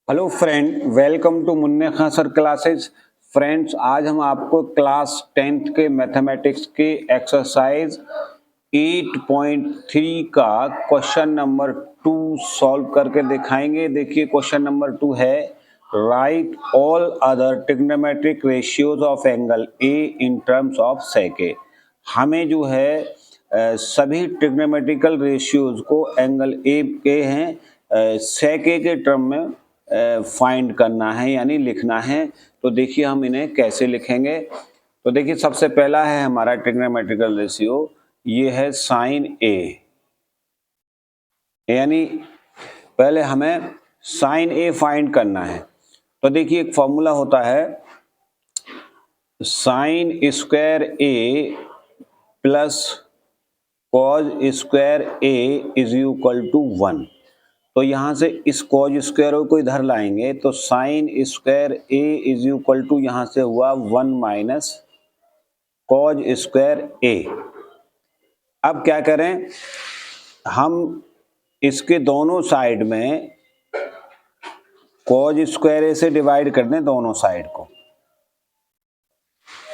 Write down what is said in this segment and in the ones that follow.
Hello friend, welcome to मुन्ने खां sir classes. Friends, आज हम आपको क्लास 10th के मैथमेटिक्स के एक्सरसाइज 8.3 का क्वेश्चन नंबर 2 सॉल्व करके दिखाएंगे। देखिए, क्वेश्चन नंबर 2 है right all other trigonometric ratios of angle A in terms of सेके। हमें जो है सभी ट्रिग्नोमेट्रिकल रेशियोज को एंगल ए के हैं सेके के टर्म में फाइंड करना है, यानी लिखना है। तो देखिए हम इन्हें कैसे लिखेंगे। तो देखिए, सबसे पहला है हमारा ट्रिग्नोमेट्रिकल रेशियो, ये है साइन ए, यानी पहले हमें साइन ए फाइंड करना है। तो देखिए, एक फॉर्मूला होता है sine square A plus cos square A is equal to 1। तो यहाँ से इस कॉज स्क्वायर को इधर लाएंगे तो sine square A is equal to यहाँ से हुआ 1 माइनस कॉज स्क्वायर ए। अब क्या करें, हम इसके दोनों साइड में कॉज स्क्वायर ए से डिवाइड कर दें दोनों साइड को।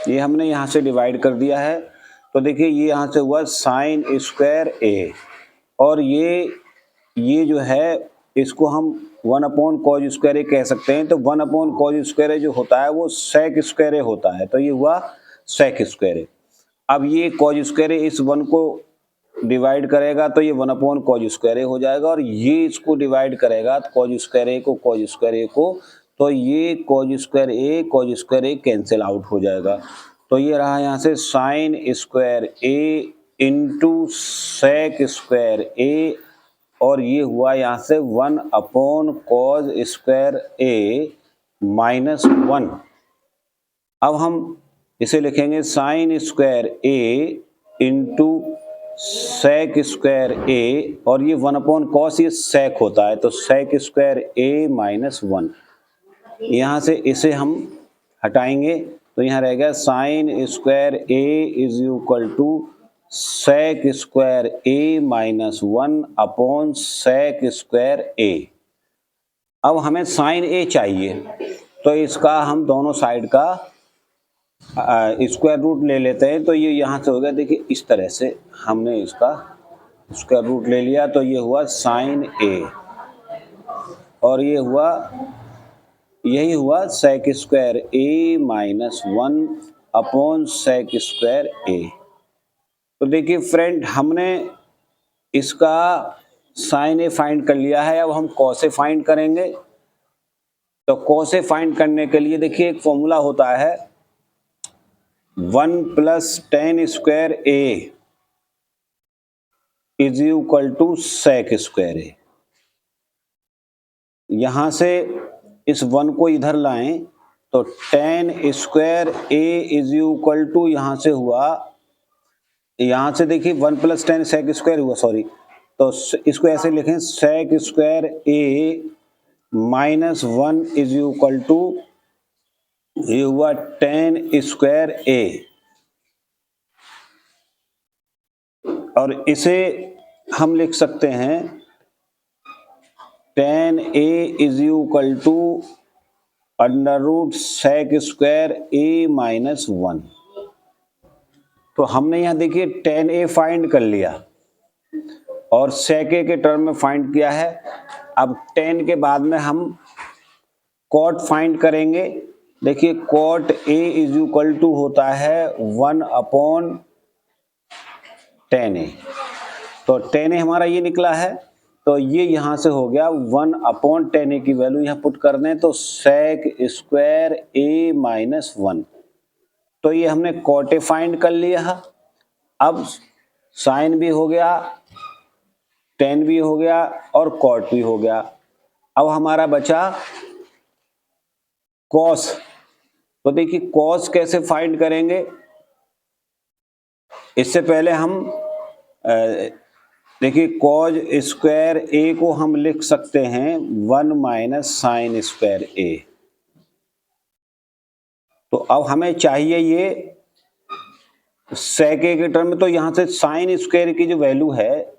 ये हमने यहाँ से डिवाइड कर दिया है। तो देखिए, ये यहाँ से हुआ साइन स्क्वायर ए, और ये जो है इसको हम 1 अपॉन कॉज स्क्वायर ए कह सकते हैं। तो 1 अपॉन कॉज स्क्वायर ए जो होता है वो सेक स्क्वायर ए होता है, तो ये हुआ सेक स्क्वायर ए। अब ये कॉज स्क्वायर ए इस 1 को डिवाइड करेगा तो ये 1 अपॉन कॉज स्क्वायर ए हो जाएगा, और ये इसको डिवाइड करेगा कॉज स्क्वायर ए को कॉज स्क्वायर ए को, तो ये कॉज स्क्वायर ए कैंसिल आउट हो जाएगा। तो ये रहा यहाँ से साइन स्क्वायर ए इंटू सेक स्क्वायर ए, और ये हुआ यहाँ से 1 upon cos square A minus 1। अब हम इसे लिखेंगे साइन स्क्वायर ए इंटू सेक स्क्वायर ए, और ये 1 अपॉन कॉस ये सेक होता है, तो सेक स्क्वायर ए माइनस 1। यहाँ से इसे हम हटाएंगे तो यहाँ रहेगा sine square A is equal to sec square A minus 1 upon sec square A. अब हमें साइन ए चाहिए, तो इसका हम दोनों साइड का स्क्वायर रूट ले लेते हैं। तो ये यहाँ से हो गया, देखिए इस तरह से हमने इसका स्क्वायर रूट ले लिया, तो ये हुआ साइन ए, और ये हुआ यही हुआ सेक square A minus 1 upon sec square ए। तो देखिए फ्रेंड, हमने इसका साइन ए फाइंड कर लिया है। अब हम कॉस ए फाइंड करेंगे। तो कॉस ए फाइंड करने के लिए देखिए एक फॉर्मूला होता है 1 plus tan square A is equal to sec square A. यहां से इस 1 को इधर लाएं तो tan square A is equal to यहाँ से हुआ, यहाँ से देखिए 1 प्लस टेन सेक स्क्वायर हुआ, सॉरी, तो इसको ऐसे लिखें sec square A minus 1 is equal to ये हुआ टेन स्क्वायर ए, और इसे हम लिख सकते हैं tan A is equal to under root sec square A minus 1। तो हमने यहाँ देखिए टेन ए फाइंड कर लिया और सेक ए के टर्म में फाइंड किया है। अब टेन के बाद में हम कॉट फाइंड करेंगे। देखिए cot A is equal to होता है 1 अपॉन टेन ए, तो टेन ए हमारा ये निकला है, तो ये यहाँ से हो गया 1 अपॉन टेन ए की वैल्यू यहाँ पुट कर दें तो सेक स्क्वायर ए माइनस 1। तो ये हमने कॉट ए फाइंड कर लिया। अब साइन भी हो गया, टेन भी हो गया और कॉट भी हो गया। अब हमारा बचा कॉस। तो देखिए कॉस कैसे फाइंड करेंगे। इससे पहले हम देखिए कॉज स्क्वायर ए को हम लिख सकते हैं 1 माइनस साइन स्क्वायर ए। तो अब हमें चाहिए ये सेक ए के टर्म में, तो यहाँ से साइन स्क्वायर की जो वैल्यू है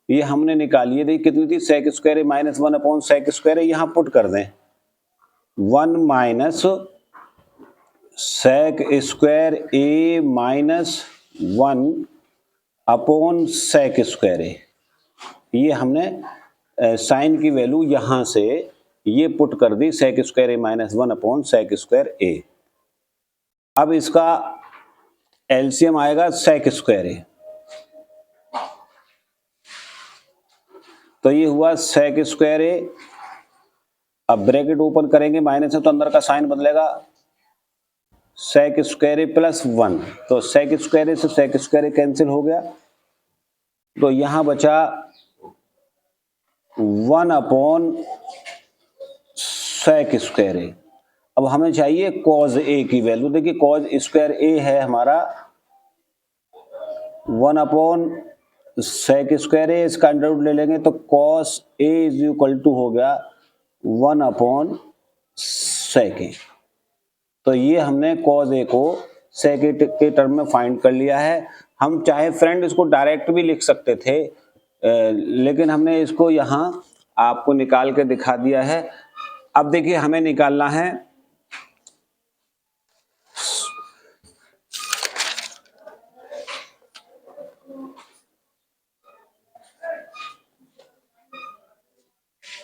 ये हमने निकाली है। देखिए कितनी थी, सेक square A minus 1 upon sec square ए, यहाँ पुट कर दें 1 minus sec square A minus 1 upon sec square ए। ये हमने साइन की वैल्यू यहाँ से ये पुट कर दी, सेक square A minus 1 upon sec square A. अब इसका एलसीएम आएगा सेक स्क्वायर ए, तो ये हुआ सेक स्क्वायर ए। अब ब्रैकेट ओपन करेंगे, माइनस है तो अंदर का साइन बदलेगा, सेक स्क्वायर ए प्लस 1, तो सेक स्क्वायर ए से सेक स्क्वायर ए कैंसिल हो गया, तो यहां बचा 1 अपॉन सेक स्क्वायर ए। अब हमें चाहिए कॉज ए की वैल्यू। देखिए कॉज स्क्वायर ए है हमारा 1 अपॉन सेक स्क्वायर ए, इसका अंडर रूट ले लेंगे तो cos A is equal to हो गया 1 अपॉन सेक ए। तो ये हमने कॉज ए को सेक ए के टर्म में फाइंड कर लिया है। हम चाहे फ्रेंड इसको डायरेक्ट भी लिख सकते थे, लेकिन हमने इसको यहाँ आपको निकाल के दिखा दिया है। अब देखिए हमें निकालना है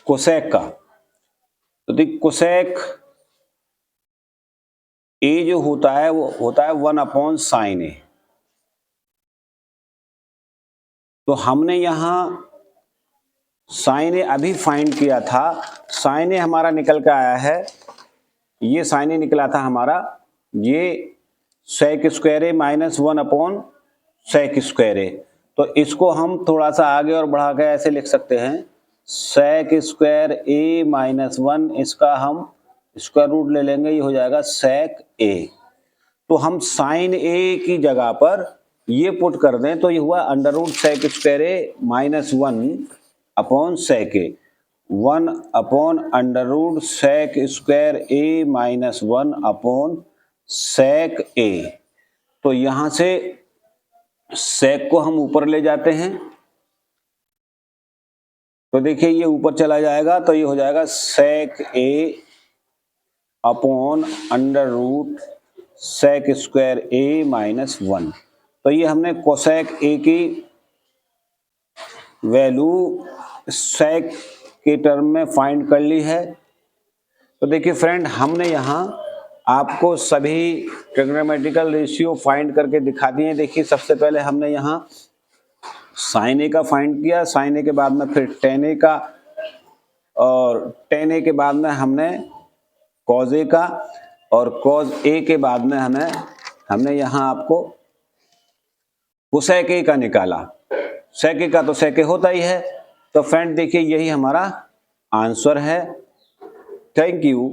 कोसेक का। तो देखिए कोसेक ए जो होता है वो होता है 1 अपॉन साइन ए। तो हमने यहां साइन ए अभी फाइंड किया था, साइन ए हमारा निकल के आया है, ये साइन ए निकला था हमारा, ये सेक square A minus 1 upon sec square ए। तो इसको हम थोड़ा सा आगे और बढ़ा के ऐसे लिख सकते हैं, सेक स्क्वायर ए माइनस 1, इसका हम स्क्वायर रूट ले लेंगे, ये हो जाएगा सेक ए। तो हम साइन ए की जगह पर ये पुट कर दें तो ये हुआ under root sec square A minus 1 upon sec A, 1 upon under root sec square A minus 1 upon sec A. तो यहां से सेक को हम ऊपर ले जाते हैं, तो देखिए ये ऊपर चला जाएगा, तो ये हो जाएगा sec A upon under root sec square A minus 1। तो ये हमने कोसेक ए की वैल्यू सेक के टर्म में फाइंड कर ली है। तो देखिए फ्रेंड हमने यहाँ आपको सभी ट्रिग्नोमेट्रिकल रेशियो फाइंड करके दिखा दिए। देखिए सबसे पहले हमने यहाँ साइन ए का फाइंड किया, साइन ए के बाद में फिर टेन ए का, और टेन ए के बाद में हमने कॉज ए का, और कॉज ए के बाद में हमने यहाँ आपको कोसेक ए का निकाला। सेक ए का तो सेक ए होता ही है। तो फ्रेंड देखिए यही हमारा आंसर है। Thank you.